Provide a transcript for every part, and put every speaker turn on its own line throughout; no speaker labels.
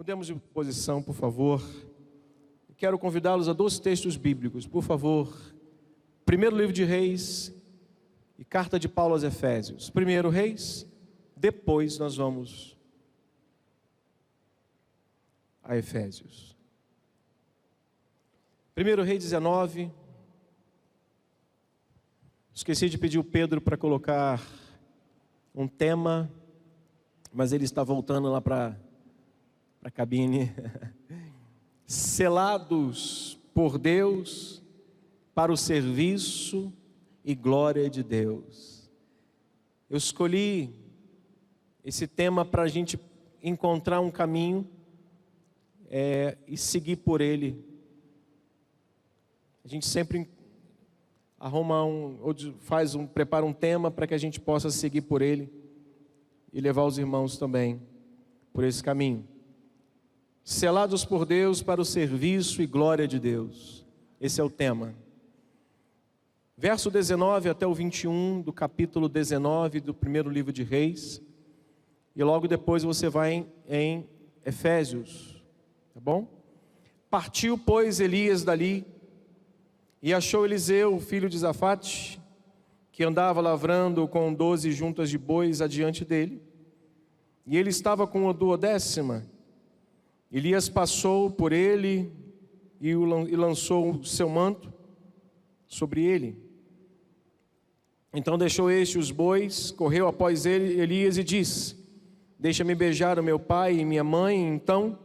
Mudemos de posição, por favor. Quero convidá-los a 2 textos bíblicos, por favor. Primeiro livro de Reis e carta de Paulo aos Efésios. Primeiro Reis, depois nós vamos a Efésios. Primeiro Reis 19. Esqueci de pedir o Pedro para colocar um tema, mas ele está voltando lá para a cabine. Selados por Deus para o serviço e glória de Deus. Eu escolhi esse tema para a gente encontrar um caminho e seguir por ele. A gente sempre prepara um tema para que a gente possa seguir por ele e levar os irmãos também por esse caminho. Selados por Deus para o serviço e glória de Deus. Esse é o tema. Verso 19 até o 21 do capítulo 19 do primeiro livro de Reis. E logo depois você vai em Efésios. Tá bom? Partiu, pois, Elias dali e achou Eliseu, filho de Zafate, que andava lavrando com 12 juntas de bois adiante dele. E ele estava com a 12ª. Elias passou por ele e lançou o seu manto sobre ele. Então deixou este os bois, correu após ele Elias e disse: deixa-me beijar o meu pai e minha mãe, então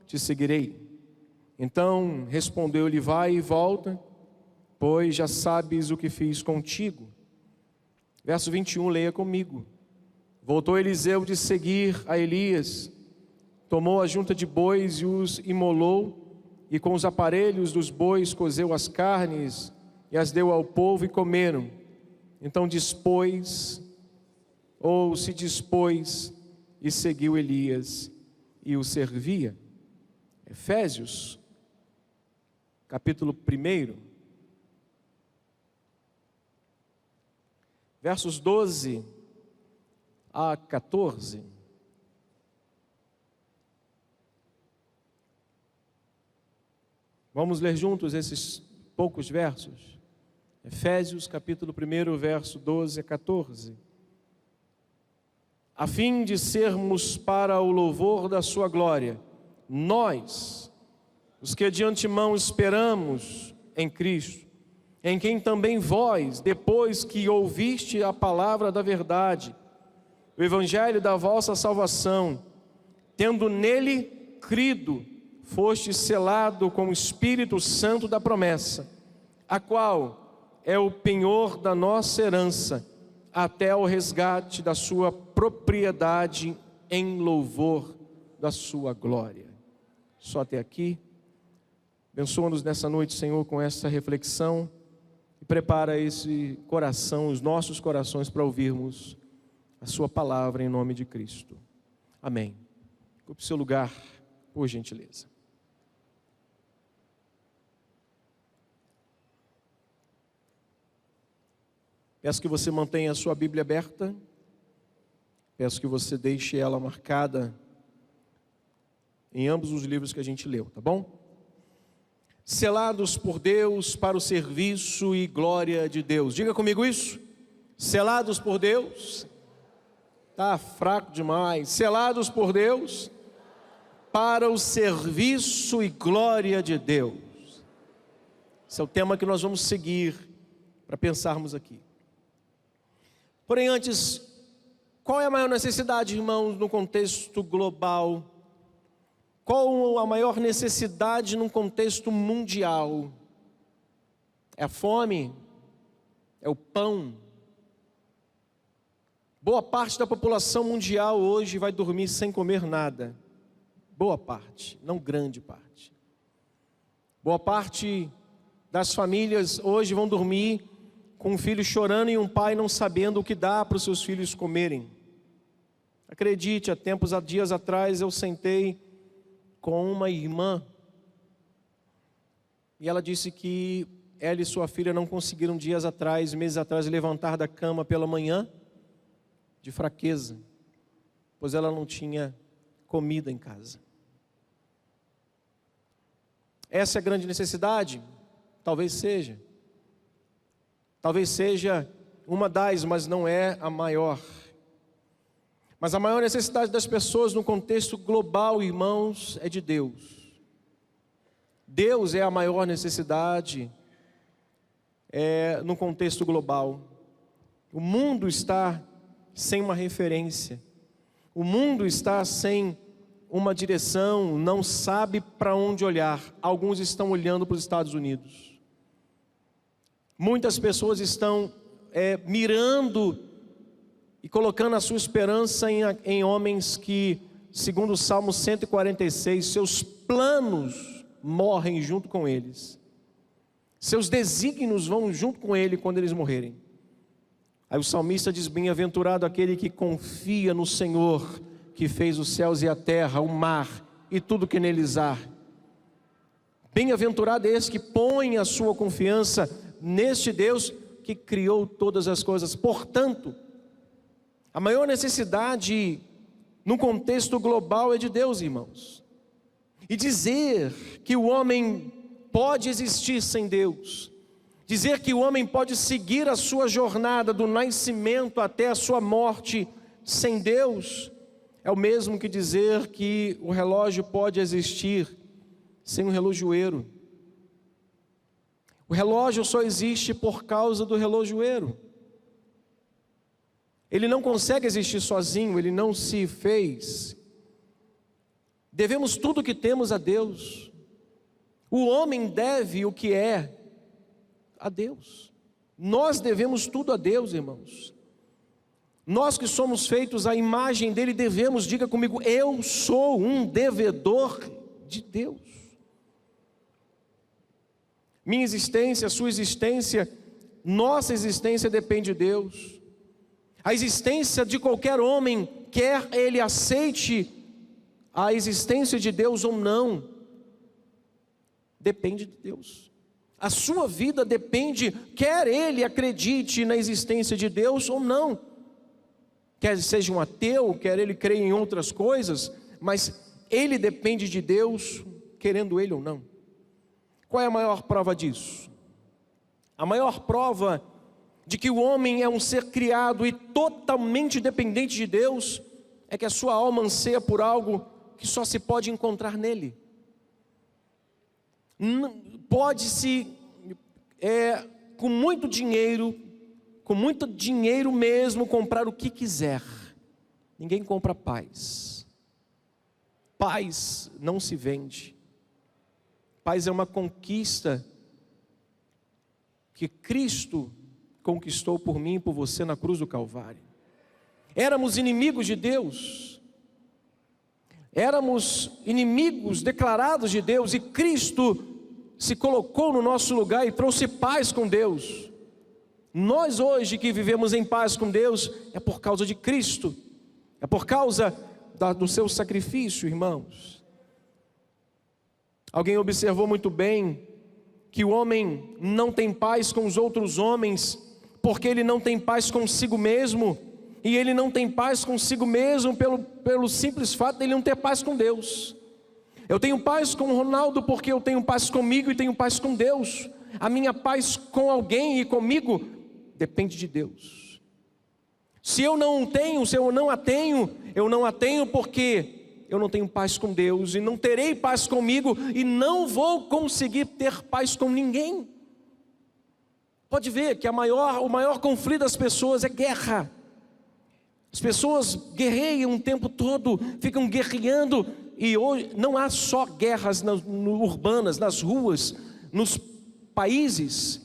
te seguirei. Então respondeu-lhe: vai e volta, pois já sabes o que fiz contigo. Verso 21, leia comigo. Voltou Eliseu de seguir a Elias, tomou a junta de bois e os imolou, e com os aparelhos dos bois cozeu as carnes e as deu ao povo e comeram. Então se dispôs e seguiu Elias e o servia. Efésios, capítulo 1, versos 12 a 14. Vamos ler juntos esses poucos versos. Efésios, capítulo 1, verso 12 a 14. A fim de sermos para o louvor da sua glória, nós, os que de antemão esperamos em Cristo, em quem também vós, depois que ouviste a palavra da verdade, o evangelho da vossa salvação, tendo nele crido, foste selado com o Espírito Santo da promessa, a qual é o penhor da nossa herança, até o resgate da sua propriedade em louvor da sua glória. Só até aqui. Abençoa-nos nessa noite, Senhor, com essa reflexão e prepara esse coração, os nossos corações, para ouvirmos a sua palavra em nome de Cristo. Amém. Ocupe seu lugar, por gentileza. Peço que você mantenha a sua Bíblia aberta. Peço que você deixe ela marcada em ambos os livros que a gente leu, tá bom? Selados por Deus para o serviço e glória de Deus. Diga comigo isso. Selados por Deus. Tá fraco demais. Selados por Deus para o serviço e glória de Deus. Esse é o tema que nós vamos seguir para pensarmos aqui. Porém, antes, qual é a maior necessidade, irmãos, no contexto global? Qual a maior necessidade num contexto mundial? É a fome? É o pão? Boa parte da população mundial hoje vai dormir sem comer nada. Boa parte, não grande parte. Boa parte das famílias hoje vão dormir com um filho chorando e um pai não sabendo o que dá para os seus filhos comerem. Acredite, há dias atrás eu sentei com uma irmã e ela disse que ela e sua filha não conseguiram meses atrás, levantar da cama pela manhã de fraqueza, pois ela não tinha comida em casa. Essa é a grande necessidade? Talvez seja. Talvez seja uma das, mas não é a maior. Mas a maior necessidade das pessoas no contexto global, irmãos, é de Deus. Deus é a maior necessidade no contexto global. O mundo está sem uma referência. O mundo está sem uma direção, não sabe para onde olhar. Alguns estão olhando para os Estados Unidos. Muitas pessoas estão mirando e colocando a sua esperança em homens que, segundo o Salmo 146, seus planos morrem junto com eles. Seus desígnios vão junto com ele quando eles morrerem. Aí o salmista diz: bem-aventurado aquele que confia no Senhor, que fez os céus e a terra, o mar e tudo que neles há. Bem-aventurado é esse que põe a sua confiança neste Deus que criou todas as coisas. Portanto, a maior necessidade no contexto global é de Deus, irmãos. E dizer que o homem pode existir sem Deus, dizer que o homem pode seguir a sua jornada do nascimento até a sua morte sem Deus, é o mesmo que dizer que o relógio pode existir sem um relojoeiro. O relógio só existe por causa do relojoeiro. Ele não consegue existir sozinho, ele não se fez. Devemos tudo o que temos a Deus. O homem deve o que é a Deus. Nós devemos tudo a Deus, irmãos. Nós que somos feitos à imagem dele devemos, diga comigo, eu sou um devedor de Deus. Minha existência, sua existência, nossa existência depende de Deus. A existência de qualquer homem, quer ele aceite a existência de Deus ou não, depende de Deus. A sua vida depende, quer ele acredite na existência de Deus ou não. Quer seja um ateu, quer ele creia em outras coisas, mas ele depende de Deus, querendo ele ou não. Qual é a maior prova disso? A maior prova de que o homem é um ser criado e totalmente dependente de Deus é que a sua alma anseia por algo que só se pode encontrar nele. Pode-se, com muito dinheiro mesmo, comprar o que quiser. Ninguém compra paz. Paz não se vende. Paz é uma conquista que Cristo conquistou por mim e por você na cruz do Calvário. Éramos inimigos de Deus. Éramos inimigos declarados de Deus, e Cristo se colocou no nosso lugar e trouxe paz com Deus. Nós hoje que vivemos em paz com Deus, é por causa de Cristo, é por causa do seu sacrifício, irmãos. Alguém observou muito bem que o homem não tem paz com os outros homens, porque ele não tem paz consigo mesmo, e ele não tem paz consigo mesmo pelo simples fato de ele não ter paz com Deus. Eu tenho paz com o Ronaldo porque eu tenho paz comigo e tenho paz com Deus. A minha paz com alguém e comigo depende de Deus. Se eu não tenho, se eu não a tenho porque eu não tenho paz com Deus, e não terei paz comigo, e não vou conseguir ter paz com ninguém. Pode ver que o maior conflito das pessoas é guerra. As pessoas guerreiam o tempo todo, ficam guerreando, e hoje não há só guerras urbanas, nas ruas, nos países.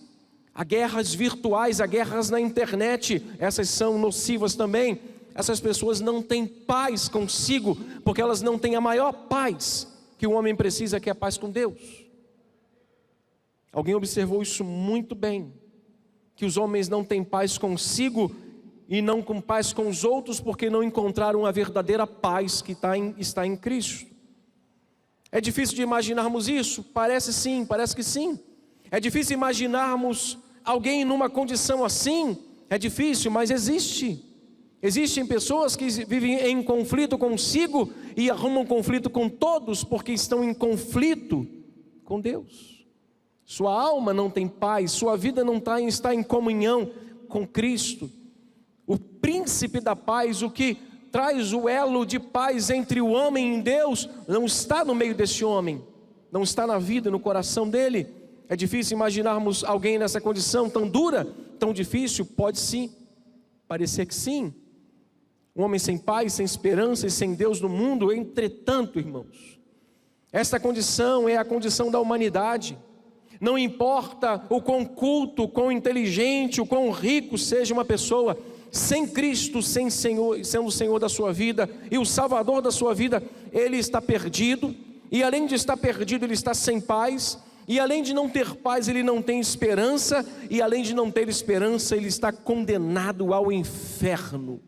Há guerras virtuais, há guerras na internet, essas são nocivas também. Essas pessoas não têm paz consigo, porque elas não têm a maior paz que o homem precisa, que é a paz com Deus. Alguém observou isso muito bem, que os homens não têm paz consigo e não com paz com os outros, porque não encontraram a verdadeira paz que está em Cristo. É difícil de imaginarmos isso? Parece sim, parece que sim. É difícil imaginarmos alguém numa condição assim? É difícil, mas existe. Existem pessoas que vivem em conflito consigo e arrumam conflito com todos, porque estão em conflito com Deus. Sua alma não tem paz, sua vida não está em comunhão com Cristo. O príncipe da paz, o que traz o elo de paz entre o homem e Deus, não está no meio desse homem, não está na vida, no coração dele. É difícil imaginarmos alguém nessa condição tão dura, tão difícil? Pode sim, parecer que sim. Um homem sem paz, sem esperança e sem Deus no mundo. Entretanto, irmãos, esta condição é a condição da humanidade. Não importa o quão culto, o quão inteligente, o quão rico seja uma pessoa, sem Cristo, sem Senhor, sendo o Senhor da sua vida e o Salvador da sua vida, ele está perdido. E além de estar perdido, ele está sem paz. E além de não ter paz, ele não tem esperança. E além de não ter esperança, ele está condenado ao inferno.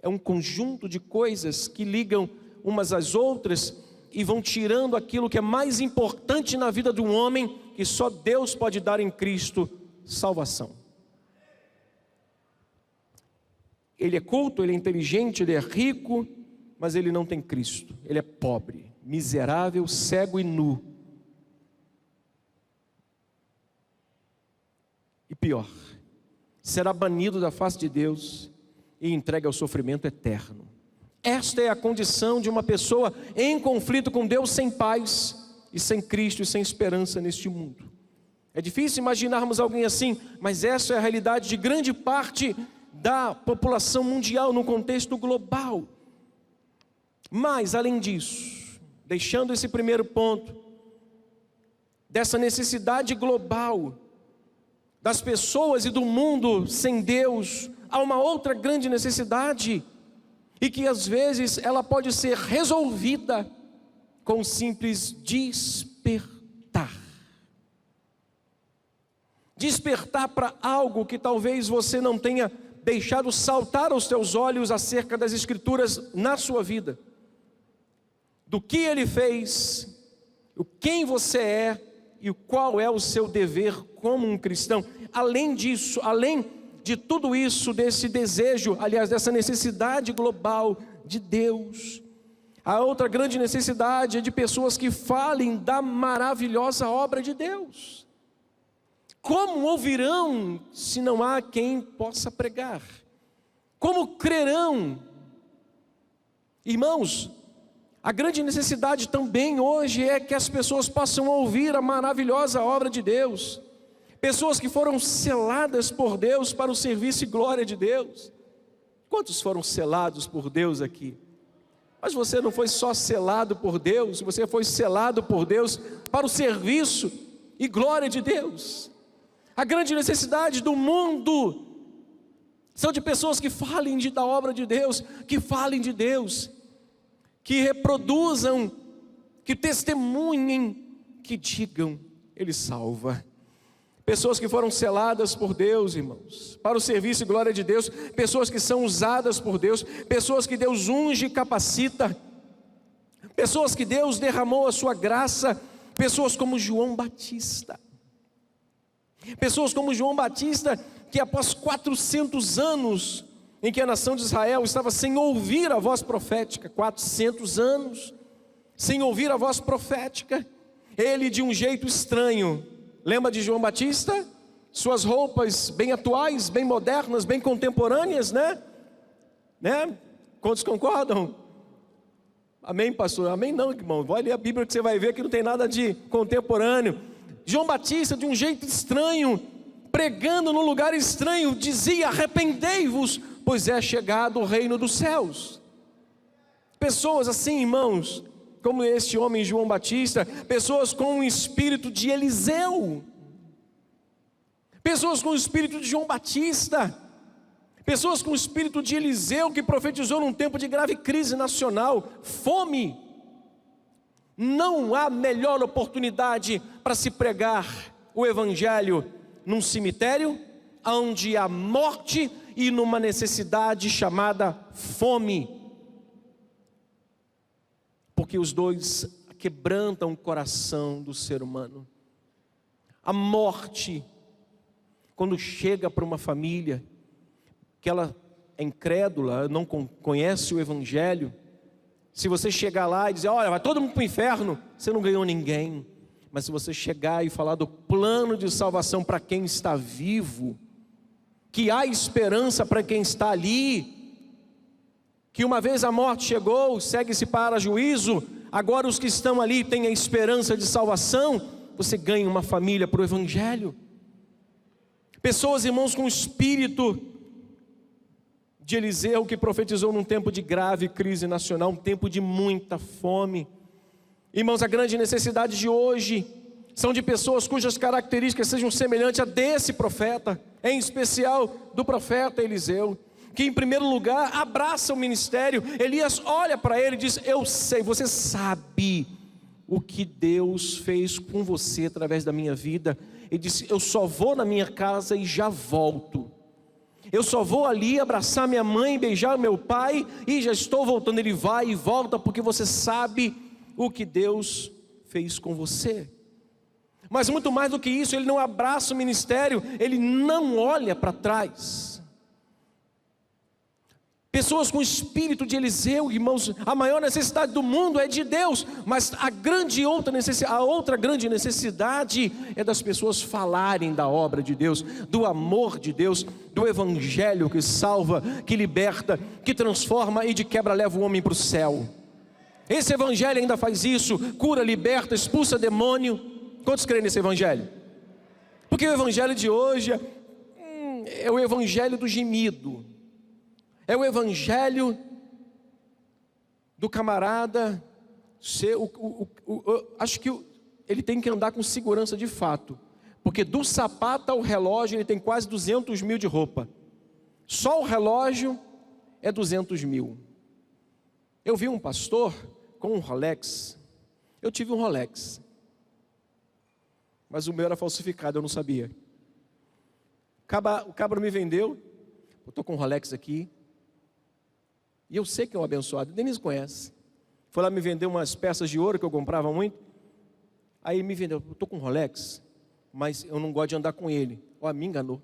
É um conjunto de coisas que ligam umas às outras e vão tirando aquilo que é mais importante na vida de um homem, que só Deus pode dar em Cristo: salvação. Ele é culto, ele é inteligente, ele é rico, mas ele não tem Cristo. Ele é pobre, miserável, cego e nu. E pior, será banido da face de Deus e entregue ao sofrimento eterno. Esta é a condição de uma pessoa em conflito com Deus, sem paz e sem Cristo e sem esperança neste mundo. É difícil imaginarmos alguém assim, mas essa é a realidade de grande parte da população mundial no contexto global. Mas, além disso, deixando esse primeiro ponto, dessa necessidade global das pessoas e do mundo sem Deus, há uma outra grande necessidade, e que às vezes ela pode ser resolvida com um simples despertar. Despertar para algo que talvez você não tenha deixado saltar aos teus olhos acerca das Escrituras na sua vida. Do que Ele fez, o quem você é e qual é o seu dever como um cristão. Além disso, além de tudo isso, desse desejo, aliás, dessa necessidade global de Deus, a outra grande necessidade é de pessoas que falem da maravilhosa obra de Deus. Como ouvirão se não há quem possa pregar? Como crerão? Irmãos, a grande necessidade também hoje é que as pessoas possam ouvir a maravilhosa obra de Deus. Pessoas que foram seladas por Deus para o serviço e glória de Deus. Quantos foram selados por Deus aqui? Mas você não foi só selado por Deus, você foi selado por Deus para o serviço e glória de Deus. A grande necessidade do mundo são de pessoas que falem da obra de Deus, que falem de Deus, que reproduzam, que testemunhem, que digam: Ele salva. Pessoas que foram seladas por Deus, irmãos, para o serviço e glória de Deus. Pessoas que são usadas por Deus. Pessoas que Deus unge e capacita. Pessoas que Deus derramou a sua graça. Pessoas como João Batista. Pessoas como João Batista, que após 400 anos em que a nação de Israel estava sem ouvir a voz profética, 400 anos sem ouvir a voz profética, ele de um jeito estranho. Lembra de João Batista? Suas roupas bem atuais, bem modernas, bem contemporâneas, né? Quantos concordam? Amém, pastor? Amém não, irmão. Vai ler a Bíblia que você vai ver que não tem nada de contemporâneo. João Batista, de um jeito estranho, pregando num lugar estranho, dizia: arrependei-vos, pois é chegado o reino dos céus. Pessoas assim, irmãos, como este homem João Batista, pessoas com o espírito de Eliseu, pessoas com o espírito de João Batista, pessoas com o espírito de Eliseu, que profetizou num tempo de grave crise nacional, fome. Não há melhor oportunidade para se pregar o evangelho num cemitério, onde há morte, e numa necessidade chamada fome. Porque os dois quebrantam o coração do ser humano. A morte, quando chega para uma família, que ela é incrédula, não conhece o evangelho, Se você chegar lá e dizer, olha, vai todo mundo para o inferno, você não ganhou ninguém. Mas se você chegar e falar do plano de salvação para quem está vivo, que há esperança para quem está ali, que uma vez a morte chegou, segue-se para juízo, agora os que estão ali têm a esperança de salvação, você ganha uma família para o Evangelho. Pessoas, irmãos, com o espírito de Eliseu, que profetizou num tempo de grave crise nacional, um tempo de muita fome. Irmãos, a grande necessidade de hoje são de pessoas cujas características sejam semelhantes a desse profeta, em especial do profeta Eliseu, que em primeiro lugar abraça o ministério. Elias olha para ele e diz, eu sei, você sabe o que Deus fez com você através da minha vida. Ele disse, eu só vou na minha casa e já volto. Eu só vou ali abraçar minha mãe, beijar meu pai e já estou voltando. Ele vai e volta porque você sabe o que Deus fez com você. Mas muito mais do que isso, ele não abraça o ministério, ele não olha para trás. Pessoas com o espírito de Eliseu, irmãos, a maior necessidade do mundo é de Deus, mas a outra grande necessidade é das pessoas falarem da obra de Deus, do amor de Deus, do Evangelho que salva, que liberta, que transforma e de quebra leva o homem para o céu. Esse Evangelho ainda faz isso, cura, liberta, expulsa demônio. Quantos creem nesse Evangelho? Porque o Evangelho de hoje é o Evangelho do gemido. É o Evangelho do camarada, acho que ele tem que andar com segurança de fato, porque do sapato ao relógio ele tem quase 200 mil de roupa, só o relógio é 200 mil. Eu vi um pastor com um Rolex, eu tive um Rolex, mas o meu era falsificado, eu não sabia. O cabra me vendeu, eu estou com um Rolex aqui, e eu sei que é um abençoado, Denise conhece. Foi lá me vender umas peças de ouro que eu comprava muito. Aí ele me vendeu, eu estou com um Rolex, mas eu não gosto de andar com ele. Ó, me enganou.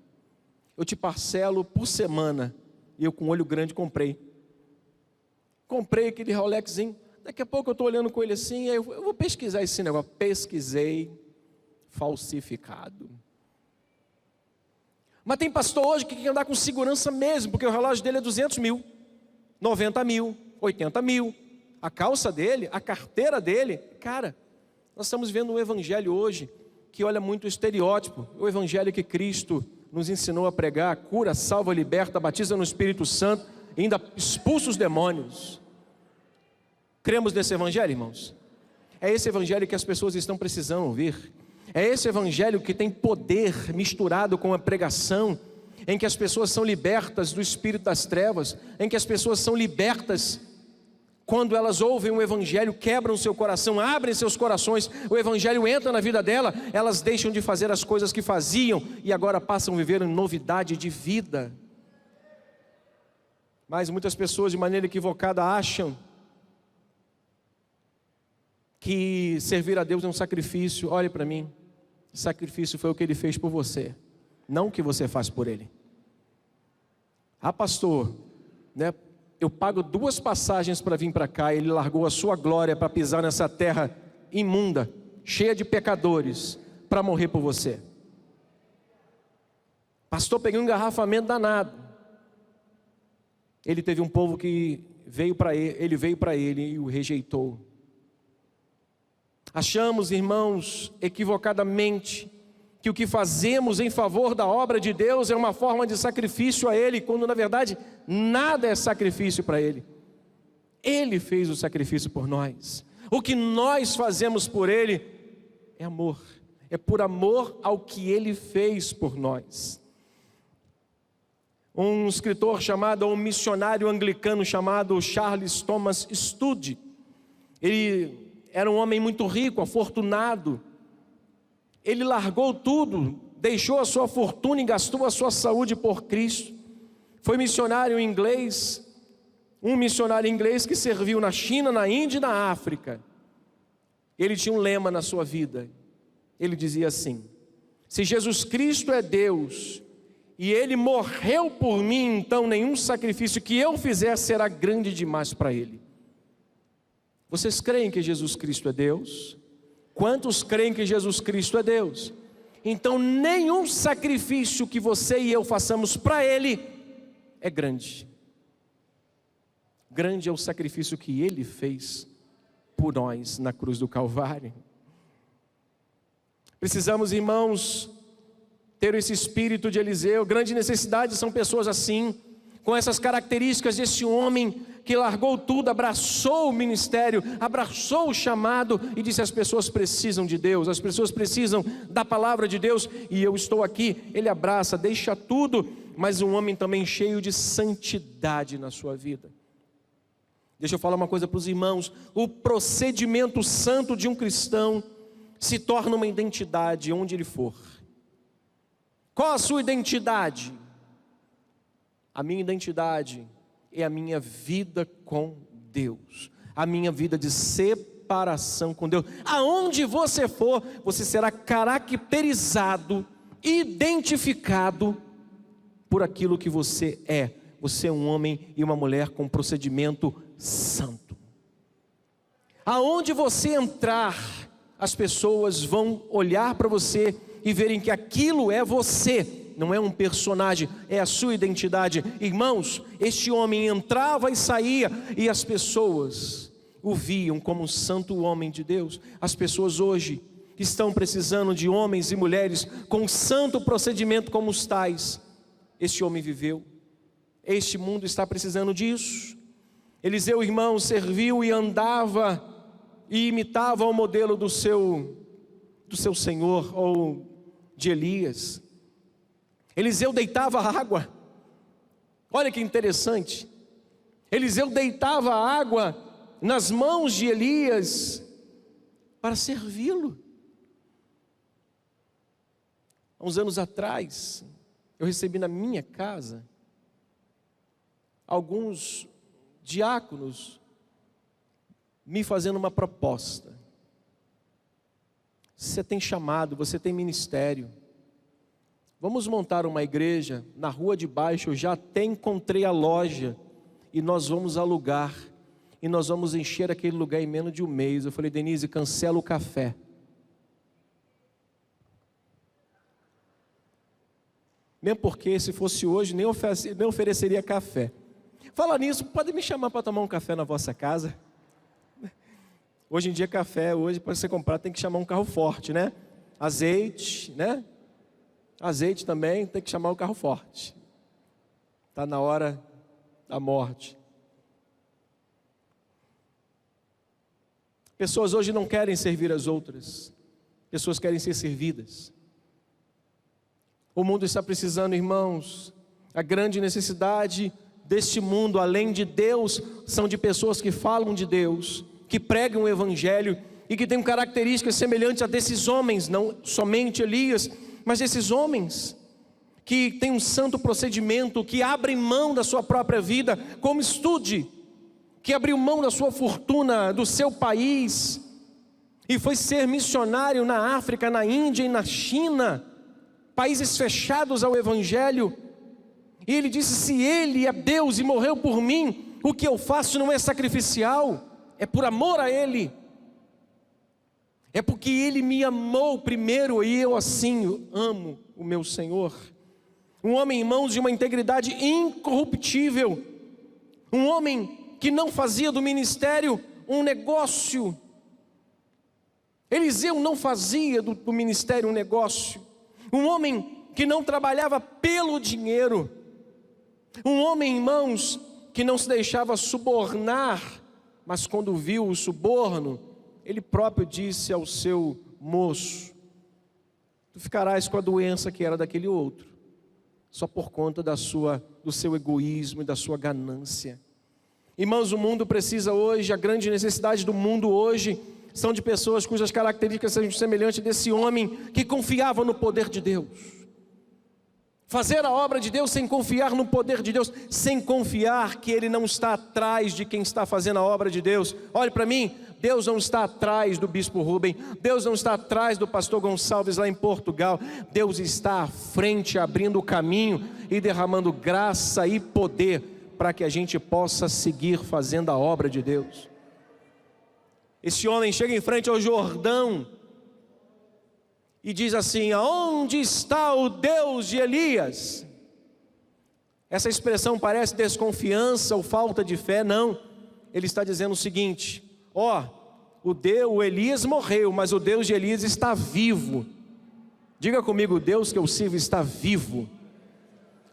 Eu te parcelo por semana. E eu com olho grande comprei. Comprei aquele Rolexzinho. Daqui a pouco eu estou olhando com ele assim, aí eu vou pesquisar esse negócio. Pesquisei, falsificado. Mas tem pastor hoje que quer andar com segurança mesmo, porque o relógio dele é 200 mil. 90 mil, 80 mil, a calça dele, a carteira dele. Cara, nós estamos vendo um evangelho hoje que olha muito o estereótipo, o evangelho que Cristo nos ensinou a pregar, cura, salva, liberta, batiza no Espírito Santo, e ainda expulsa os demônios. Cremos nesse evangelho, irmãos? É esse evangelho que as pessoas estão precisando ouvir. É esse evangelho que tem poder misturado com a pregação, em que as pessoas são libertas do espírito das trevas, em que as pessoas são libertas quando elas ouvem o Evangelho, quebram seu coração, abrem seus corações, o Evangelho entra na vida dela, elas deixam de fazer as coisas que faziam e agora passam a viver em novidade de vida. Mas muitas pessoas de maneira equivocada acham que servir a Deus é um sacrifício. Olhe para mim, sacrifício foi o que Ele fez por você, não o que você faz por Ele. Ah, pastor, né? Eu pago 2 passagens para vir para cá. Ele largou a sua glória para pisar nessa terra imunda, cheia de pecadores, para morrer por você. Pastor, peguei um engarrafamento danado. Ele teve um povo que veio para ele e o rejeitou. Achamos, irmãos, equivocadamente, que o que fazemos em favor da obra de Deus é uma forma de sacrifício a Ele, quando na verdade nada é sacrifício para Ele. Ele fez o sacrifício por nós. O que nós fazemos por Ele é amor, é por amor ao que Ele fez por nós. Um escritor um missionário anglicano chamado Charles Thomas Studd, ele era um homem muito rico, afortunado. Ele largou tudo, deixou a sua fortuna e gastou a sua saúde por Cristo. Foi missionário inglês, um missionário inglês que serviu na China, na Índia e na África. Ele tinha um lema na sua vida. Ele dizia assim: se Jesus Cristo é Deus e Ele morreu por mim, então nenhum sacrifício que eu fizer será grande demais para Ele. Vocês creem que Jesus Cristo é Deus? Quantos creem que Jesus Cristo é Deus? Então nenhum sacrifício que você e eu façamos para Ele é grande. Grande é o sacrifício que Ele fez por nós na cruz do Calvário. Precisamos, irmãos, ter esse espírito de Eliseu. Grande necessidade são pessoas assim, com essas características desse homem que largou tudo, abraçou o ministério, abraçou o chamado e disse: as pessoas precisam de Deus, as pessoas precisam da palavra de Deus, e eu estou aqui. Ele abraça, deixa tudo, mas um homem também cheio de santidade na sua vida. Deixa eu falar uma coisa para os irmãos: o procedimento santo de um cristão se torna uma identidade onde ele for. Qual a sua identidade? A minha identidade é a minha vida com Deus, a minha vida de separação com Deus. Aonde você for, você será caracterizado, identificado por aquilo que você é. Você é um homem e uma mulher com procedimento santo. Aonde você entrar, as pessoas vão olhar para você e verem que aquilo é você. Não é um personagem, é a sua identidade. Irmãos, este homem entrava e saía, e as pessoas o viam como um santo homem de Deus. As pessoas hoje estão precisando de homens e mulheres com santo procedimento como os tais. Este homem viveu. Este mundo está precisando disso. Eliseu, irmão, serviu e andava e imitava o modelo do seu senhor, ou de Elias. Eliseu deitava água. Olha que interessante. Eliseu deitava água nas mãos de Elias para servi-lo. Há uns anos atrás, eu recebi na minha casa alguns diáconos me fazendo uma proposta. Você tem chamado, você tem ministério. Vamos montar uma igreja na rua de baixo, eu já até encontrei a loja, e nós vamos alugar, e nós vamos encher aquele lugar em menos de um mês. Eu falei: Denise, cancela o café. Mesmo porque se fosse hoje, nem ofereceria café. Fala nisso, pode me chamar para tomar um café na vossa casa? Hoje em dia café, para você comprar tem que chamar um carro forte, né? Azeite, né? Azeite também tem que chamar o carro forte. Está na hora da morte. Pessoas hoje não querem servir as outras. Pessoas querem ser servidas. O mundo está precisando, irmãos. A grande necessidade deste mundo, além de Deus, são de pessoas que falam de Deus, que pregam o Evangelho e que têm características semelhantes a desses homens, não somente Elias, mas esses homens que têm um santo procedimento, que abrem mão da sua própria vida, como estude, que abriu mão da sua fortuna, do seu país, e foi ser missionário na África, na Índia e na China, países fechados ao Evangelho. E ele disse: se Ele é Deus e morreu por mim, o que eu faço não é sacrificial, é por amor a Ele. É porque Ele me amou primeiro e eu assim amo o meu Senhor. Um homem, irmãos, de uma integridade incorruptível. Um homem que não fazia do ministério um negócio. Eliseu não fazia do ministério um negócio. Um homem que não trabalhava pelo dinheiro. Um homem, irmãos, que não se deixava subornar, mas quando viu o suborno, ele próprio disse ao seu moço: tu ficarás com a doença que era daquele outro, só por conta do seu egoísmo e da sua ganância. Irmãos, o mundo precisa hoje, a grande necessidade do mundo hoje, são de pessoas cujas características sejam semelhantes desse homem que confiava no poder de Deus. Fazer a obra de Deus sem confiar no poder de Deus, sem confiar que Ele não está atrás de quem está fazendo a obra de Deus. Olhe para mim, Deus não está atrás do bispo Rubem, Deus não está atrás do pastor Gonçalves lá em Portugal. Deus está à frente, abrindo o caminho e derramando graça e poder para que a gente possa seguir fazendo a obra de Deus. Esse homem chega em frente ao Jordão e diz assim: aonde está o Deus de Elias? Essa expressão parece desconfiança ou falta de fé. Não, ele está dizendo o seguinte: o Elias morreu, mas o Deus de Elias está vivo. Diga comigo: o Deus que eu sirvo está vivo.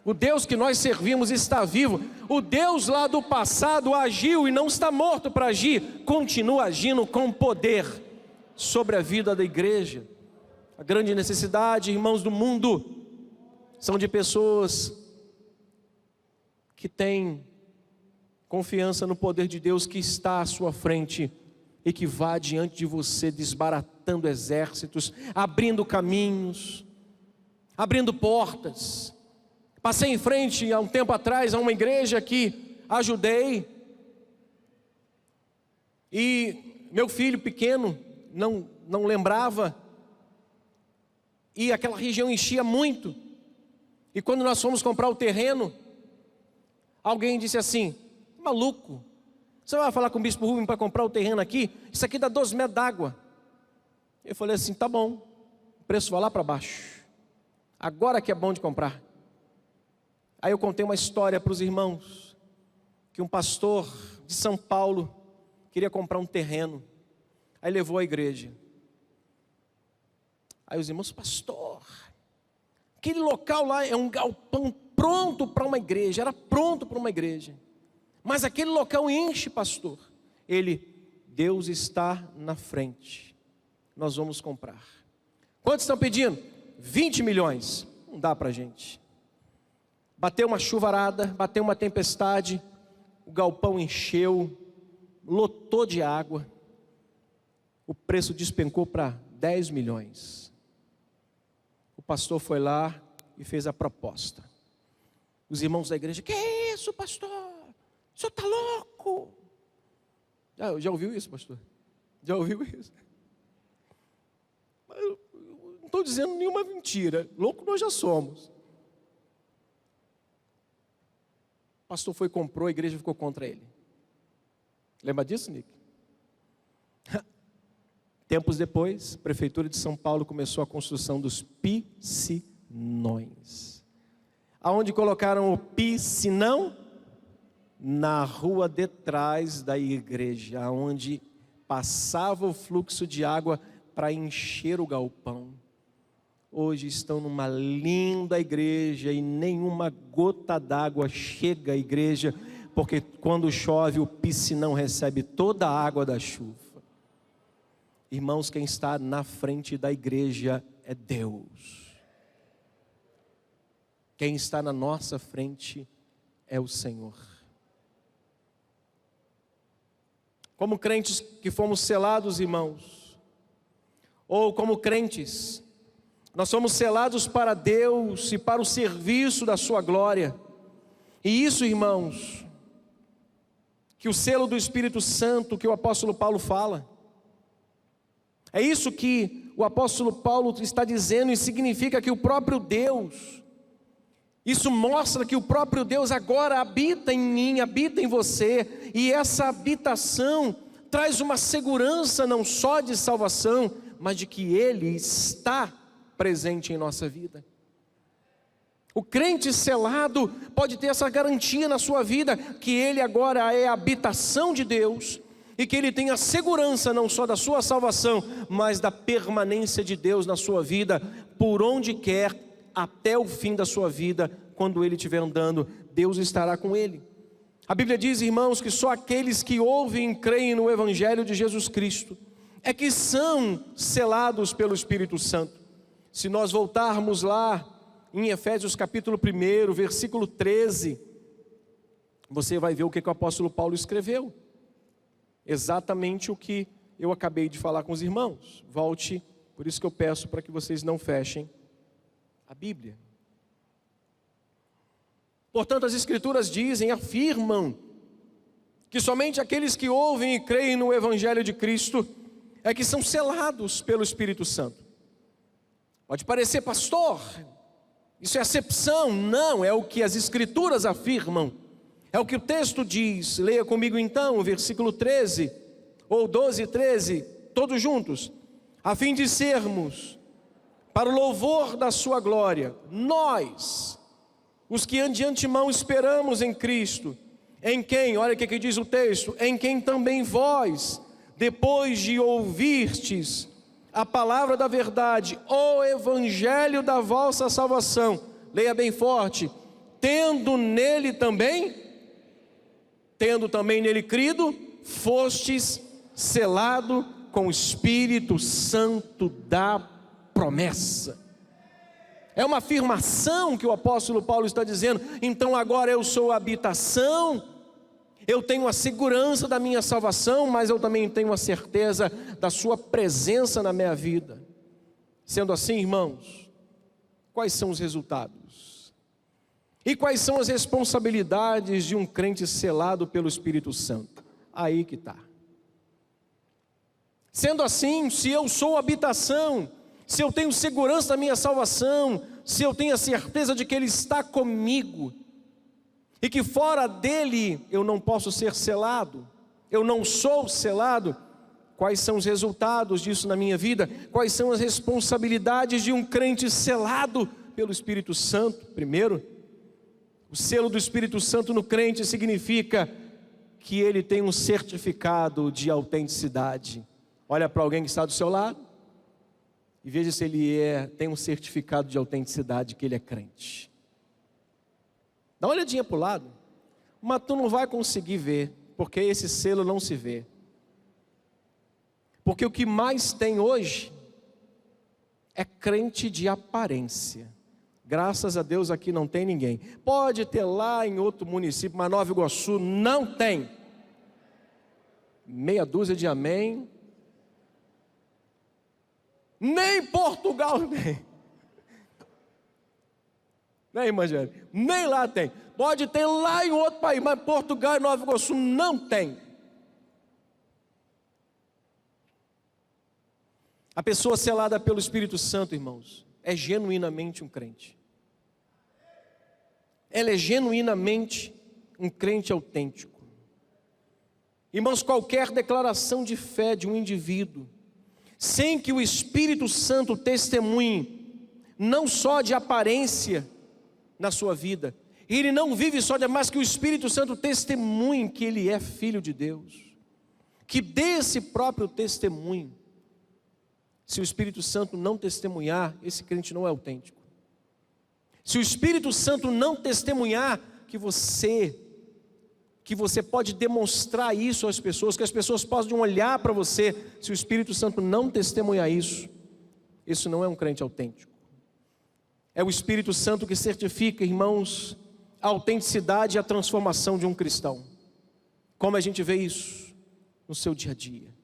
O Deus que nós servimos está vivo. O Deus lá do passado agiu e não está morto para agir, continua agindo com poder sobre a vida da igreja. A grande necessidade, irmãos, do mundo são de pessoas que têm confiança no poder de Deus que está à sua frente e que vai diante de você desbaratando exércitos, abrindo caminhos, abrindo portas. Passei em frente há um tempo atrás a uma igreja que ajudei, e meu filho pequeno não lembrava, e aquela região enchia muito, e quando nós fomos comprar o terreno, alguém disse assim: maluco, você vai falar com o bispo Rubem para comprar o terreno aqui? Isso aqui dá 12 metros d'água. Eu falei assim: tá bom, o preço vai lá para baixo, agora que é bom de comprar. Aí eu contei uma história para os irmãos, que um pastor de São Paulo queria comprar um terreno, aí levou a igreja. Aí os irmãos: pastor, aquele local lá é um galpão pronto para uma igreja, era pronto para uma igreja, mas aquele local enche, pastor. Deus está na frente, nós vamos comprar. Quantos estão pedindo? 20 milhões, não dá para a gente. Bateu uma chuvarada, bateu uma tempestade, o galpão encheu, lotou de água, o preço despencou para 10 milhões. O pastor foi lá e fez a proposta. Os irmãos da igreja: que é isso, pastor? O senhor está louco? Já ouviu isso, pastor? Já ouviu isso? Eu não estou dizendo nenhuma mentira, louco nós já somos. O pastor foi, comprou, a igreja ficou contra ele. Lembra disso, Nick? Tempos depois, a prefeitura de São Paulo começou a construção dos piscinões. Aonde colocaram o piscinão? Na rua de trás da igreja, onde passava o fluxo de água para encher o galpão. Hoje estão numa linda igreja e nenhuma gota d'água chega à igreja, porque quando chove o piscinão recebe toda a água da chuva. Irmãos, quem está na frente da igreja é Deus. Quem está na nossa frente é o Senhor. Como crentes que fomos selados, irmãos, ou como crentes, nós somos selados para Deus e para o serviço da sua glória. E isso, irmãos, que o selo do Espírito Santo que o apóstolo Paulo fala, é isso que o apóstolo Paulo está dizendo, e significa que o próprio Deus, isso mostra que o próprio Deus agora habita em mim, habita em você, e essa habitação traz uma segurança não só de salvação, mas de que Ele está presente em nossa vida. O crente selado pode ter essa garantia na sua vida, que ele agora é a habitação de Deus, e que ele tem a segurança não só da sua salvação, mas da permanência de Deus na sua vida, por onde quer, até o fim da sua vida. Quando ele estiver andando, Deus estará com ele. A Bíblia diz, irmãos, que só aqueles que ouvem e creem no Evangelho de Jesus Cristo é que são selados pelo Espírito Santo. Se nós voltarmos lá em Efésios capítulo 1, versículo 13, você vai ver o que o apóstolo Paulo escreveu. Exatamente o que eu acabei de falar com os irmãos. Volte, por isso que eu peço para que vocês não fechem a Bíblia. Portanto, as Escrituras dizem, afirmam, que somente aqueles que ouvem e creem no Evangelho de Cristo é que são selados pelo Espírito Santo. Pode parecer, pastor, isso é acepção. Não, é o que as Escrituras afirmam, é o que o texto diz. Leia comigo então o versículo 13: ou 12, 13, todos juntos, a fim de sermos, para o louvor da sua glória, nós, os que de antemão esperamos em Cristo, em quem, olha o que diz o texto, em quem também vós, depois de ouvirtes a palavra da verdade, o evangelho da vossa salvação, leia bem forte, tendo também nele crido, fostes selado com o Espírito Santo da promessa. É uma afirmação que o apóstolo Paulo está dizendo. Então agora eu sou a habitação, eu tenho a segurança da minha salvação, mas eu também tenho a certeza da sua presença na minha vida. Sendo assim, irmãos, quais são os resultados? E quais são as responsabilidades de um crente selado pelo Espírito Santo? Aí que está. Sendo assim, se eu sou habitação, se eu tenho segurança da minha salvação, se eu tenho a certeza de que Ele está comigo, e que fora dele eu não posso ser selado, eu não sou selado, quais são os resultados disso na minha vida? Quais são as responsabilidades de um crente selado pelo Espírito Santo? Primeiro, o selo do Espírito Santo no crente significa que ele tem um certificado de autenticidade. Olha para alguém que está do seu lado e veja se ele tem um certificado de autenticidade, que ele é crente. Dá uma olhadinha para o lado, mas tu não vai conseguir ver, porque esse selo não se vê. Porque o que mais tem hoje é crente de aparência. Graças a Deus aqui não tem ninguém. Pode ter lá em outro município, mas Nova Iguaçu não tem. Meia dúzia de amém. Nem Portugal tem. Né, irmã Angélica? Nem lá tem. Pode ter lá em outro país, mas Portugal e Nova Iguaçu não tem. A pessoa selada pelo Espírito Santo, irmãos, é genuinamente um crente. Ela é genuinamente um crente autêntico. Irmãos, qualquer declaração de fé de um indivíduo, sem que o Espírito Santo testemunhe, não só de aparência na sua vida, ele não vive só de, mas que o Espírito Santo testemunhe que ele é filho de Deus, que dê esse próprio testemunho. Se o Espírito Santo não testemunhar, esse crente não é autêntico. Se o Espírito Santo não testemunhar que você pode demonstrar isso às pessoas, que as pessoas possam olhar para você, se o Espírito Santo não testemunhar isso não é um crente autêntico. É o Espírito Santo que certifica, irmãos, a autenticidade e a transformação de um cristão. Como a gente vê isso? No seu dia a dia,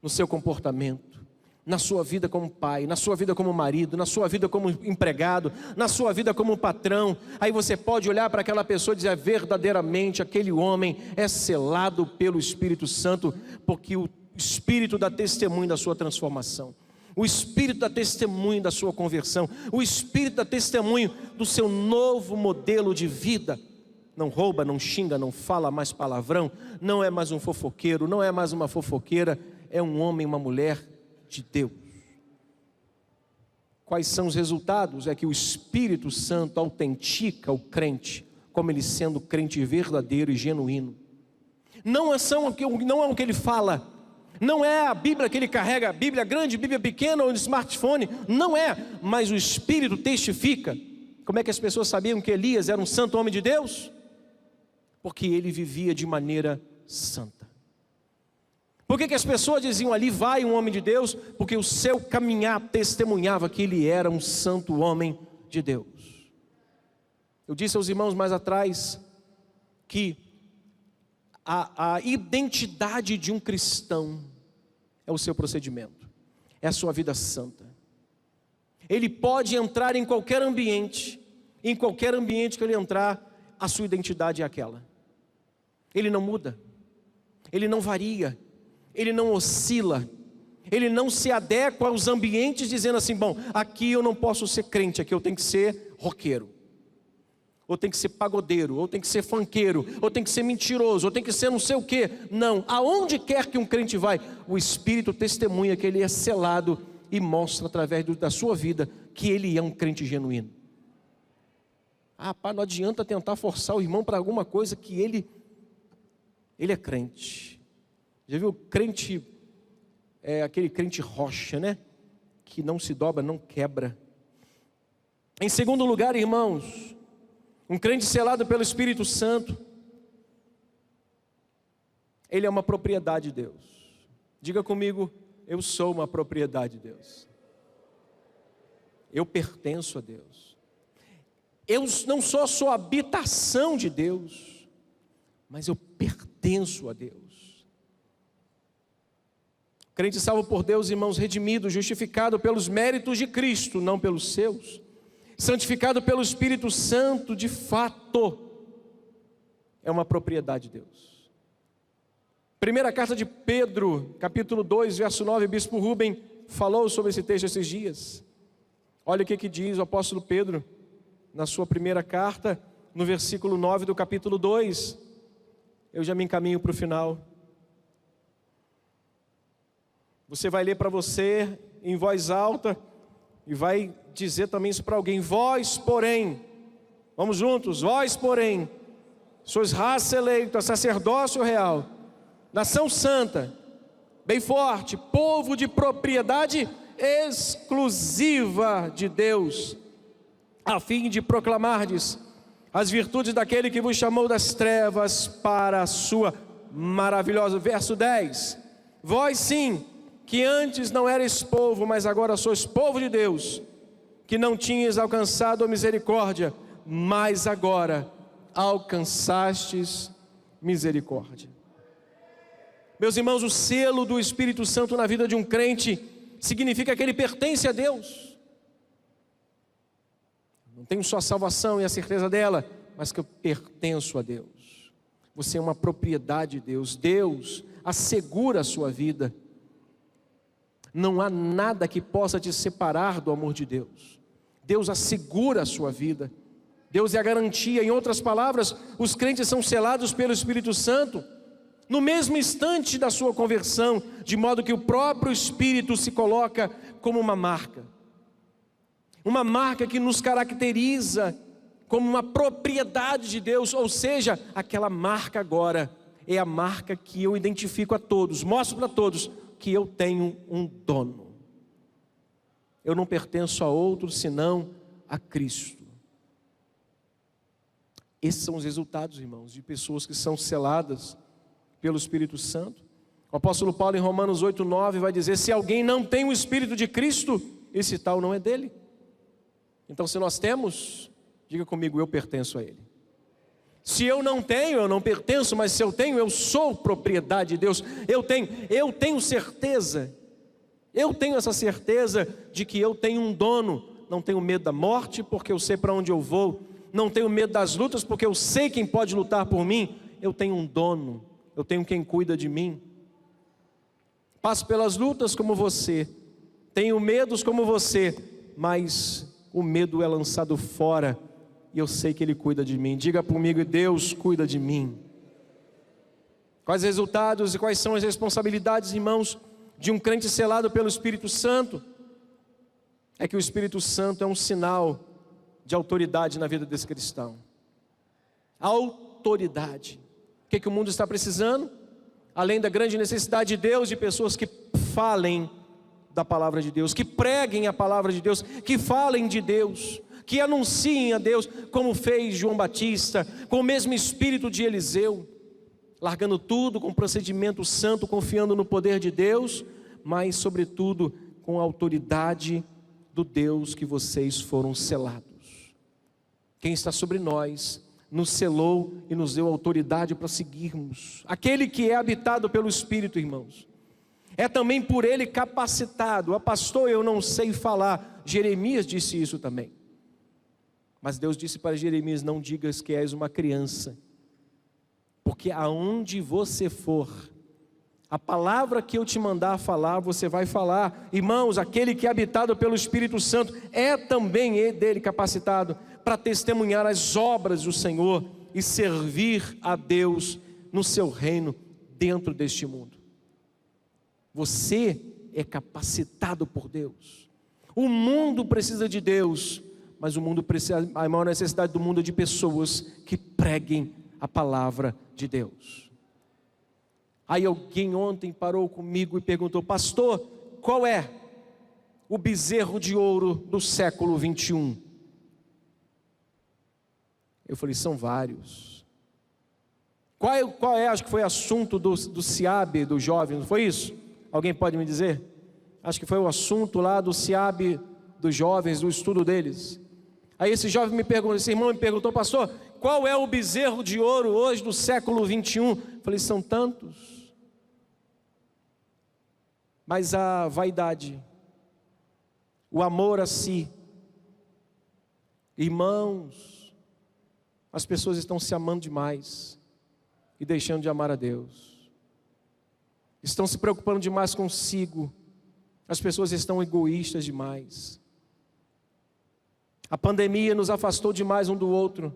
no seu comportamento, na sua vida como pai, na sua vida como marido, na sua vida como empregado, na sua vida como patrão. Aí você pode olhar para aquela pessoa e dizer, verdadeiramente aquele homem é selado pelo Espírito Santo, porque o Espírito dá testemunho da sua transformação, o Espírito dá testemunho da sua conversão, o Espírito dá testemunho do seu novo modelo de vida. Não rouba, não xinga, não fala mais palavrão, não é mais um fofoqueiro, não é mais uma fofoqueira, é um homem, uma mulher de Deus. Quais são os resultados? É que o Espírito Santo autentica o crente, como ele sendo crente verdadeiro e genuíno. Não é o que ele fala, não é a Bíblia que ele carrega, a Bíblia grande, Bíblia pequena ou no smartphone, não é, mas o Espírito testifica. Como é que as pessoas sabiam que Elias era um santo homem de Deus? Porque ele vivia de maneira santa. Por que as pessoas diziam, ali vai um homem de Deus? Porque o seu caminhar testemunhava que ele era um santo homem de Deus. Eu disse aos irmãos mais atrás que a identidade de um cristão é o seu procedimento, é a sua vida santa. Ele pode entrar em qualquer ambiente que ele entrar, a sua identidade é aquela. Ele não muda, ele não varia, ele não oscila, ele não se adequa aos ambientes dizendo assim, bom, aqui eu não posso ser crente, aqui eu tenho que ser roqueiro. ou tem que ser pagodeiro, ou tem que ser funkeiro, ou tem que ser mentiroso, ou tem que ser não sei o quê. Não, aonde quer que um crente vai, o Espírito testemunha que ele é selado e mostra através da sua vida que ele é um crente genuíno. Pai, não adianta tentar forçar o irmão para alguma coisa que ele é crente. Já viu crente, aquele crente rocha, né? Que não se dobra, não quebra. Em segundo lugar, irmãos, um crente selado pelo Espírito Santo, ele é uma propriedade de Deus. Diga comigo, eu sou uma propriedade de Deus. Eu pertenço a Deus. Eu não sou a habitação de Deus, mas eu pertenço a Deus. Crente salvo por Deus, irmãos, redimido, justificado pelos méritos de Cristo, não pelos seus, santificado pelo Espírito Santo, de fato, é uma propriedade de Deus. Primeira carta de Pedro, capítulo 2, verso 9, o bispo Rubem falou sobre esse texto esses dias. Olha o que diz o apóstolo Pedro, na sua primeira carta, no versículo 9 do capítulo 2, eu já me encaminho para o final. Você vai ler para você em voz alta e vai dizer também isso para alguém. Vós, porém, vamos juntos, vós, porém, sois raça eleita, sacerdócio real, nação santa, bem forte, povo de propriedade exclusiva de Deus, a fim de proclamardes as virtudes daquele que vos chamou das trevas para a sua maravilhosa. Verso 10, vós sim, que antes não erais povo, mas agora sois povo de Deus, que não tinhas alcançado a misericórdia, mas agora alcançastes misericórdia. Meus irmãos, o selo do Espírito Santo na vida de um crente significa que ele pertence a Deus. Não tenho só a salvação e a certeza dela, mas que eu pertenço a Deus. Você é uma propriedade de Deus. Deus assegura a sua vida. Não há nada que possa te separar do amor de Deus. Deus assegura a sua vida. Deus é a garantia. Em outras palavras, os crentes são selados pelo Espírito Santo no mesmo instante da sua conversão, de modo que o próprio Espírito se coloca como uma marca que nos caracteriza como uma propriedade de Deus, ou seja, aquela marca agora é a marca que eu identifico a todos, mostro para todos que eu tenho um dono. Eu não pertenço a outro senão a Cristo. Esses são os resultados, irmãos, de pessoas que são seladas pelo Espírito Santo. O apóstolo Paulo em Romanos 8:9 vai dizer: se alguém não tem o Espírito de Cristo, esse tal não é dele. Então, se nós temos, diga comigo, eu pertenço a ele. Se eu não tenho, eu não pertenço, mas se eu tenho, eu sou propriedade de Deus. Eu tenho certeza, eu tenho essa certeza de que eu tenho um dono. Não tenho medo da morte, porque eu sei para onde eu vou. Não tenho medo das lutas, porque eu sei quem pode lutar por mim. Eu tenho um dono, eu tenho quem cuida de mim. Passo pelas lutas como você, tenho medos como você, mas o medo é lançado fora e eu sei que Ele cuida de mim. Diga comigo, Deus cuida de mim. Quais os resultados e quais são as responsabilidades, irmãos, de um crente selado pelo Espírito Santo? É que o Espírito Santo é um sinal de autoridade na vida desse cristão. Autoridade. O que o mundo está precisando? Além da grande necessidade de Deus, de pessoas que falem da palavra de Deus, que preguem a palavra de Deus, que falem de Deus, que anunciem a Deus, como fez João Batista, com o mesmo espírito de Eliseu, largando tudo com procedimento santo, confiando no poder de Deus, mas sobretudo com a autoridade do Deus que vocês foram selados. Quem está sobre nós nos selou e nos deu autoridade para seguirmos. Aquele que é habitado pelo Espírito, irmãos, é também por ele capacitado. Pastor, eu não sei falar. Jeremias disse isso também. Mas Deus disse para Jeremias: não digas que és uma criança, porque aonde você for, a palavra que eu te mandar falar, você vai falar. Irmãos, aquele que é habitado pelo Espírito Santo é também dele capacitado para testemunhar as obras do Senhor e servir a Deus no seu reino dentro deste mundo. Você é capacitado por Deus. O mundo precisa de Deus, mas o mundo precisa, a maior necessidade do mundo é de pessoas que preguem a palavra de Deus. Aí alguém ontem parou comigo e perguntou: pastor, qual é o bezerro de ouro do século 21? Eu falei: são vários. Qual é, acho que foi assunto do SIAB, do jovem, não foi isso? Alguém pode me dizer? Acho que foi o assunto lá do SIAB, dos jovens, do estudo deles. Aí esse jovem me perguntou, esse irmão me perguntou: pastor, qual é o bezerro de ouro hoje do século 21? Eu falei: são tantos. Mas a vaidade, o amor a si, irmãos, as pessoas estão se amando demais e deixando de amar a Deus. Estão se preocupando demais consigo. As pessoas estão egoístas demais. A pandemia nos afastou demais um do outro.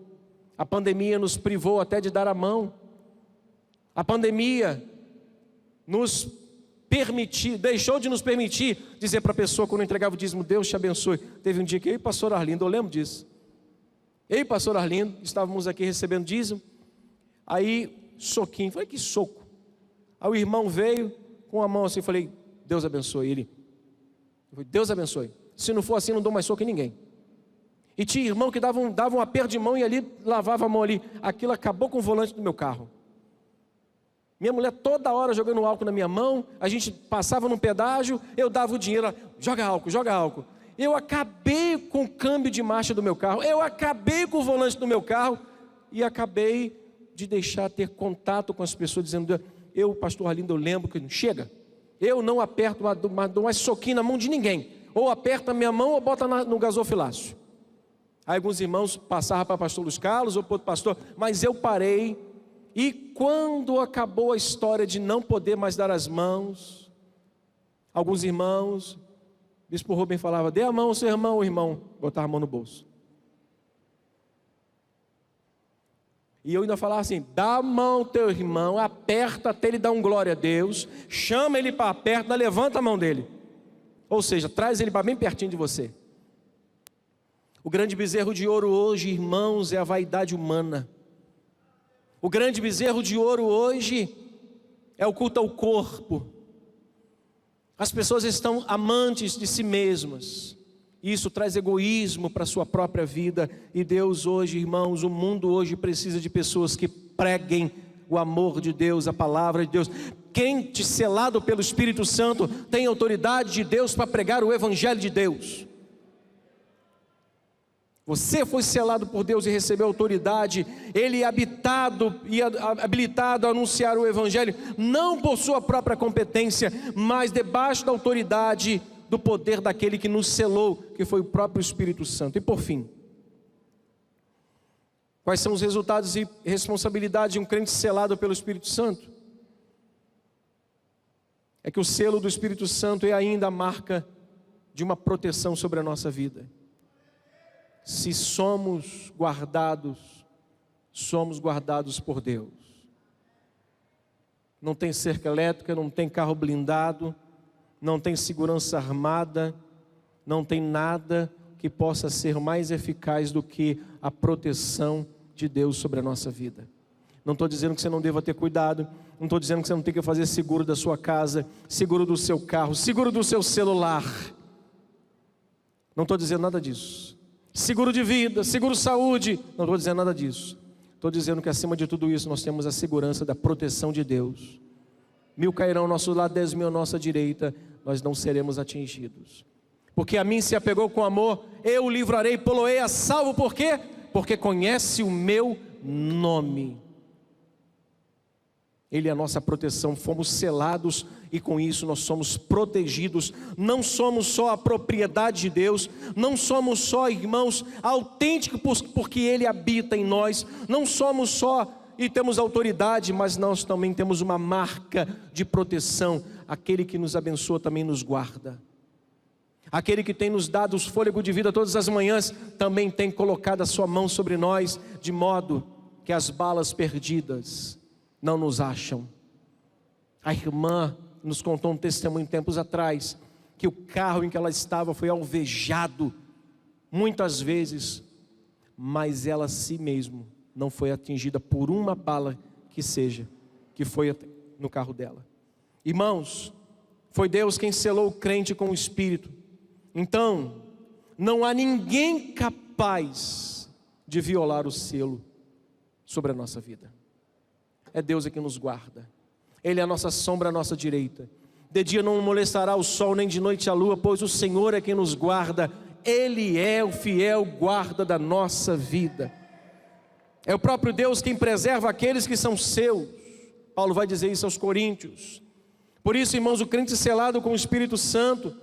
A pandemia nos privou até de dar a mão. A pandemia deixou de nos permitir dizer para a pessoa quando entregava o dízimo: Deus te abençoe. Teve um dia que eu e o pastor Arlindo, eu lembro disso. Eu e o pastor Arlindo estávamos aqui recebendo dízimo. Aí, soquinho, falei: que soco. Aí o irmão veio com a mão assim, falei: Deus abençoe. Ele, Deus abençoe. Se não for assim, não dou mais soco em ninguém. E tinha irmão que dava um aperto de mão e ali lavava a mão ali. Aquilo acabou com o volante do meu carro. Minha mulher toda hora jogando álcool na minha mão. A gente passava num pedágio, eu dava o dinheiro, joga álcool, joga álcool. Eu acabei com o câmbio de marcha do meu carro. Eu acabei com o volante do meu carro. E acabei de deixar ter contato com as pessoas, dizendo: eu, pastor Arlindo, eu lembro que chega. Eu não aperto, dou mais soquinho na mão de ninguém. Ou aperta a minha mão ou bota no gasofilácio. Aí alguns irmãos passavam para o pastor Luiz Carlos ou para outro pastor, mas eu parei. E quando acabou a história de não poder mais dar as mãos, alguns irmãos, o bispo Rubem falava: dê a mão ao seu irmão, o irmão botava a mão no bolso. E eu ainda falava assim: dá a mão ao teu irmão, aperta até ele dar um glória a Deus, chama ele para perto, levanta a mão dele. Ou seja, traz ele para bem pertinho de você. O grande bezerro de ouro hoje, irmãos, é a vaidade humana. O grande bezerro de ouro hoje é o culto ao corpo. As pessoas estão amantes de si mesmas. Isso traz egoísmo para a sua própria vida. E Deus hoje, irmãos, o mundo hoje precisa de pessoas que preguem o amor de Deus, a palavra de Deus. Quem, selado pelo Espírito Santo, tem autoridade de Deus para pregar o Evangelho de Deus. Você foi selado por Deus e recebeu autoridade. Ele é habilitado a anunciar o Evangelho, não por sua própria competência, mas debaixo da autoridade do poder daquele que nos selou, que foi o próprio Espírito Santo. E por fim, quais são os resultados e responsabilidades de um crente selado pelo Espírito Santo? É que o selo do Espírito Santo é ainda a marca de uma proteção sobre a nossa vida. Se somos guardados por Deus. Não tem cerca elétrica, não tem carro blindado, não tem segurança armada, não tem nada que possa ser mais eficaz do que a proteção de Deus sobre a nossa vida. Não estou dizendo que você não deva ter cuidado, não estou dizendo que você não tem que fazer seguro da sua casa, seguro do seu carro, seguro do seu celular. Não estou dizendo nada disso. Seguro de vida, seguro saúde, não estou dizendo nada disso. Estou dizendo que acima de tudo isso nós temos a segurança da proteção de Deus. 1000 cairão ao nosso lado, 10.000 à nossa direita, nós não seremos atingidos. Porque a mim se apegou com amor, eu o livrarei, poloei a salvo. Por quê? Porque conhece o meu nome. Ele é a nossa proteção, fomos selados e com isso nós somos protegidos. Não somos só a propriedade de Deus, não somos só, irmãos, autênticos porque Ele habita em nós. Não somos só e temos autoridade, mas nós também temos uma marca de proteção. Aquele que nos abençoa também nos guarda. Aquele que tem nos dado o fôlego de vida todas as manhãs, também tem colocado a sua mão sobre nós, de modo que as balas perdidas não nos acham. A irmã nos contou um testemunho tempos atrás, que o carro em que ela estava foi alvejado muitas vezes, mas ela a si mesma não foi atingida por uma bala que seja, que foi no carro dela. Irmãos, foi Deus quem selou o crente com o Espírito. Então, não há ninguém capaz de violar o selo sobre a nossa vida. É Deus que nos guarda. Ele é a nossa sombra à nossa direita. De dia não molestará o sol, nem de noite a lua, pois o Senhor é quem nos guarda. Ele é o fiel guarda da nossa vida. É o próprio Deus quem preserva aqueles que são seus. Paulo vai dizer isso aos Coríntios. Por isso, irmãos, o crente selado com o Espírito Santo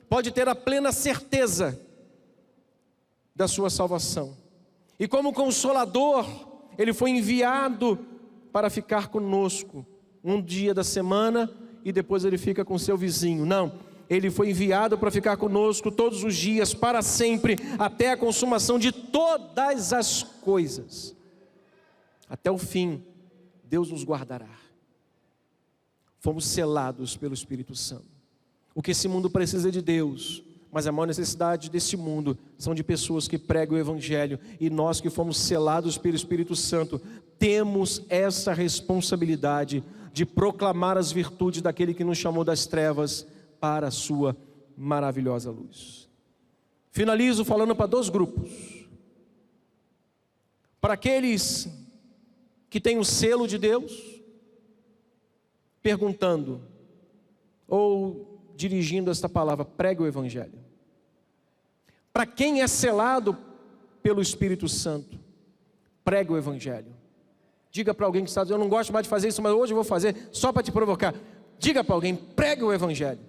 pode ter a plena certeza da sua salvação. E como Consolador, Ele foi enviado para ficar conosco um dia da semana e depois Ele fica com seu vizinho. Não, Ele foi enviado para ficar conosco todos os dias, para sempre, até a consumação de todas as coisas. Até o fim, Deus nos guardará. Fomos selados pelo Espírito Santo. O que esse mundo precisa é de Deus, mas a maior necessidade desse mundo são de pessoas que pregam o Evangelho, e nós que fomos selados pelo Espírito Santo, temos essa responsabilidade de proclamar as virtudes daquele que nos chamou das trevas para a sua maravilhosa luz. Finalizo falando para dois grupos. Para aqueles que têm o selo de Deus, perguntando, ou dirigindo esta palavra, pregue o Evangelho. Para quem é selado pelo Espírito Santo, pregue o Evangelho. Diga para alguém que está dizendo, eu não gosto mais de fazer isso, mas hoje eu vou fazer, só para te provocar. Diga para alguém, pregue o Evangelho.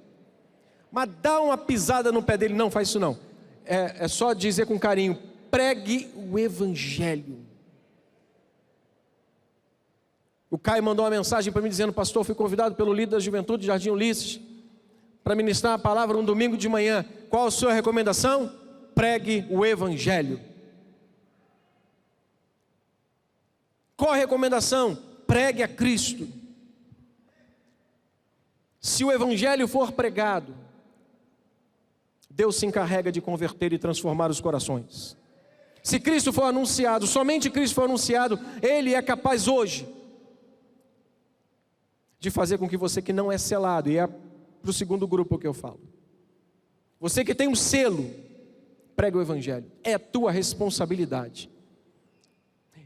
Mas dá uma pisada no pé dele, não faz isso não. É só dizer com carinho, pregue o Evangelho. O Caio mandou uma mensagem para mim dizendo, pastor, fui convidado pelo líder da juventude de Jardim Ulisses para ministrar a palavra um domingo de manhã. Qual a sua recomendação? Pregue o Evangelho. Qual a recomendação? Pregue a Cristo. Se o Evangelho for pregado, Deus se encarrega de converter e transformar os corações. Se Cristo for anunciado, somente Cristo for anunciado, Ele é capaz hoje de fazer com que você que não é selado, e é para o segundo grupo que eu falo, você que tem um selo, pregue o Evangelho. É a tua responsabilidade.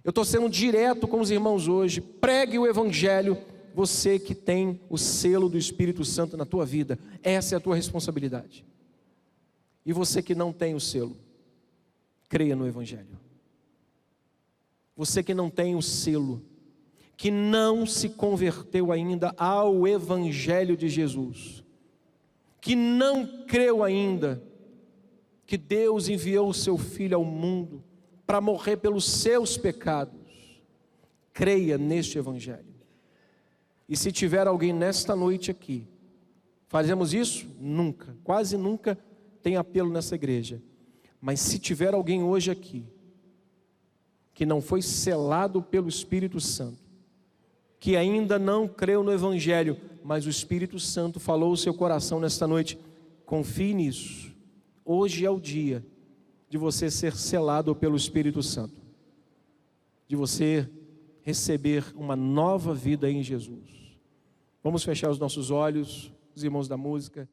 Eu estou sendo direto com os irmãos hoje. Pregue o Evangelho, você que tem o selo do Espírito Santo na tua vida. Essa é a tua responsabilidade. E você que não tem o selo, creia no Evangelho. Você que não tem o selo, que não se converteu ainda ao Evangelho de Jesus, que não creu ainda que Deus enviou o seu Filho ao mundo para morrer pelos seus pecados, creia neste Evangelho. E se tiver alguém nesta noite aqui, fazemos isso? Nunca, quase nunca tem apelo nessa igreja, mas se tiver alguém hoje aqui, que não foi selado pelo Espírito Santo, que ainda não creu no Evangelho, mas o Espírito Santo falou o seu coração nesta noite, confie nisso. Hoje é o dia de você ser selado pelo Espírito Santo, de você receber uma nova vida em Jesus. Vamos fechar os nossos olhos, os irmãos da música.